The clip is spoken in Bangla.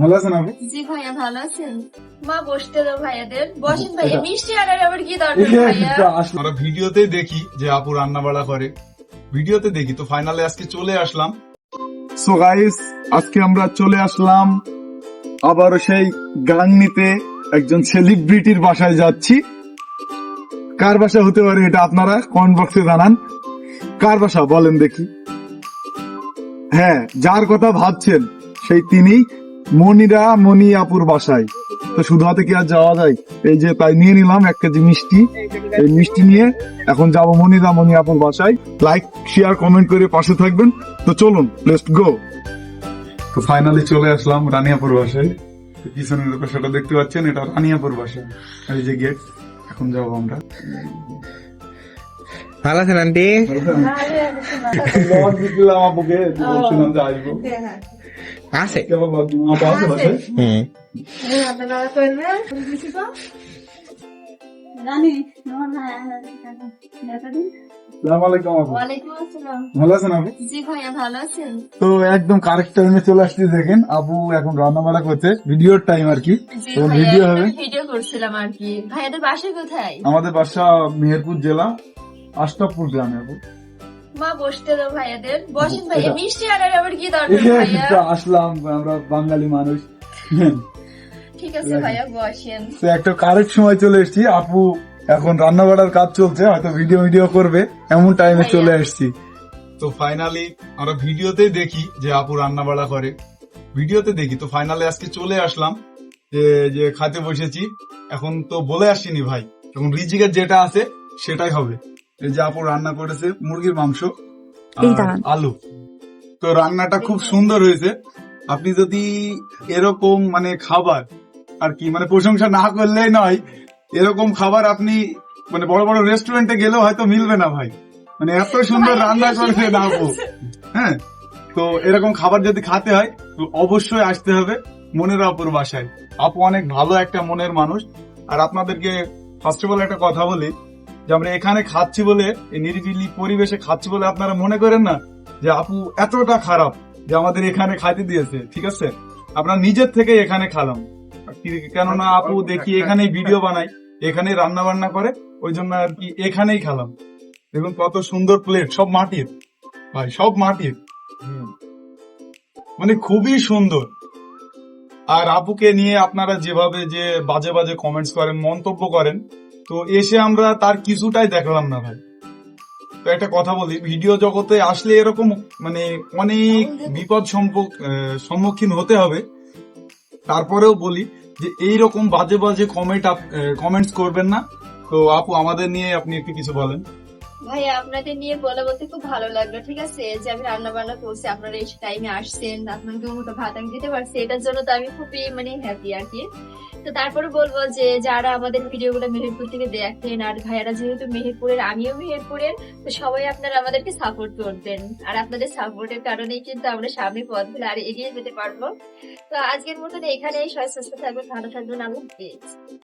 ভালো আছেন আপনি? জি ভাইয়া ভালো আছেন? মা বসতে দাও ভাইয়াদের। বসেন ভাইয়া, মিষ্টি আনার আবার কি দরকার ভাইয়া? আমরা ভিডিওতে দেখি যে আপু রান্না বাড়া করে, ভিডিওতে দেখি, তো ফাইনালে আজকে চলে আসলাম। সো গাইস, আজকে আমরা চলে আসলাম আবার সেই গাংনিতে একজন সেলিব্রিটির বাসায় যাচ্ছি। কার বাসা হতে পারে এটা আপনারা কমেন্ট বক্সে জানান। কার বাসা বলেন দেখি? হ্যাঁ, যার কথা ভাবছেন সেই তিনি, মনি আপুর বাসায়। তো শুধু হাতে কি আর যাওয়া যায়? এই যে তাই নিয়ে নিলাম 1 কেজি মিষ্টি। এই মিষ্টি নিয়ে এখন যাবো মনি আপুর বাসায়। লাইক শেয়ার কমেন্ট করে পাশে থাকবেন। তো চলুন, লেটস গো। তো ফাইনালি চলে আসলাম রানিয়াপুর বাসায়। পিছনের লোকেশনটা দেখতে পাচ্ছেন, এটা রানিয়াপুর বাসা। এই যে গেট, এখন যাবো আমরা। ভালো আছেন আন্টি? লজ দিলাম আপুকে, বলছিলাম যে আসবো। আছে কেমন লাগলো? আপু আছে বাসায়? আসসালামু আলাইকুম আপু। ওয়ালাইকুম আসসালাম। ভালো আছেন আপু? জি ভাইয়া ভালো আছেন? তো একদম কারেক্ট টাইমে চলে আসছি। দেখেন আপু এখন রান্না বাড়া করছে, ভিডিওর টাইম আর কি। জি তো ভাইয়া, ভিডিও হবে। ভিডিও করছিলাম আর কি। ভাইয়াদের বাসা কোথায়? আমাদের বাসা মেহেরপুর জেলা, আশরাফপুর গ্রামে আপু। মা বসতে দাও ভাইয়াদের। বসেন ভাইয়া, মিষ্টি আনার আবার কি দরকার ভাইয়া? আসলাম, আমরা বাঙালি মানুষ। ঠিক আছে ভাইয়া, বসেন। তো একটা কারেক্ট সময় চলে এসেছি। আপু এখন রান্না বাড়ার কাজ চলছে, হয়তো ভিডিও করবে, এমন টাইমে চলে এসেছি। তো ফাইনালি আমরা ভিডিওতেই দেখি যে আপু রান্না বাড়া করে, ভিডিওতে দেখি। তো ফাইনালি আজকে চলে আসলাম, যে খাতে বসেছি। এখন তো বলে আসিনি ভাই, এখন রিজিকের যেটা আছে সেটাই হবে। এই যে আপু রান্না করেছে মুরগির মাংস আর আলু। তো রান্নাটা খুব সুন্দর হয়েছে। আপনি যদি এরকম মানে খাবার আর কি, মানে প্রশংসা না করলেই নয়, এরকম খাবার আপনি মানে বড় বড় রেস্টুরেন্টে গেলেও হয়তো মিলবে না ভাই। মানে এত সুন্দর রান্না করেছে না আপু। হ্যাঁ, তো এরকম খাবার যদি খেতে হয় তো অবশ্যই আসতে হবে মনিরা আপুর বাসায়। আপু অনেক ভালো একটা মনের মানুষ। আর আপনাদেরকে ফার্স্ট অফ অল একটা কথা বলি, যে আমরা এখানে খাচ্ছি বলে, এই নিরিবিলি পরিবেশে খাচ্ছি বলে আপনারা মনে করেন না যে আপু এতটা খারাপ যে আমাদের এখানে খাইতে দিয়েছে। ঠিক আছে, আমরা নিজের থেকে এখানে খালাম, কেননা আপু দেখি এখানেই ভিডিও বানাই, এখানেই রান্না বান্না করে, ওই জন্য আর কি এখানেই খালাম। দেখুন কত সুন্দর প্লেট, সব মাটির ভাই, সব মাটির, মানে খুবই সুন্দর। আর আপুকে নিয়ে আপনারা যেভাবে যে বাজে বাজে কমেন্টস করেন, মন্তব্য করেন, তো এসে আমরা তার কিছুটাই দেখলাম না ভাই। তো একটা কথা বলি, ভিডিও জগতে আসলে এরকম মানে অনেক বিপদ সম্মুখীন হতে হবে। তারপরেও বলি যে এইরকম বাজে বাজে কমেন্টস করবেন না। তো আপু আমাদের নিয়ে আপনি একটু কিছু বলেন। ভাইয়া আপনাদের নিয়ে বলতে খুব ভালো লাগলো। ঠিক আছে, যে আমি রান্না বান্না করছি, আপনারা এই টাইমে আসছেন, আপনাদের মতো ভাত আমি দিতে পারছি, এটার জন্য তো আমি খুবই মানে হ্যাপি আর কি। তো তারপরে বলবো যে যারা আমাদের ভিডিও গুলো মেহেরপুর থেকে দেখেন, আর ভাইয়ারা যেহেতু মেহেরপুরের, আমিও মেহেরপুরের, তো সবাই আপনারা আমাদেরকে সাপোর্ট করবেন। আর আপনাদের সাপোর্টের কারণেই কিন্তু আমরা সামনে পথ ফেলে আর এগিয়ে যেতে পারবো। তো আজকের মতন এখানেই, সবাই সুস্থ থাকবেন, ভালো থাকবেন, আল্লাহ হাফেজ।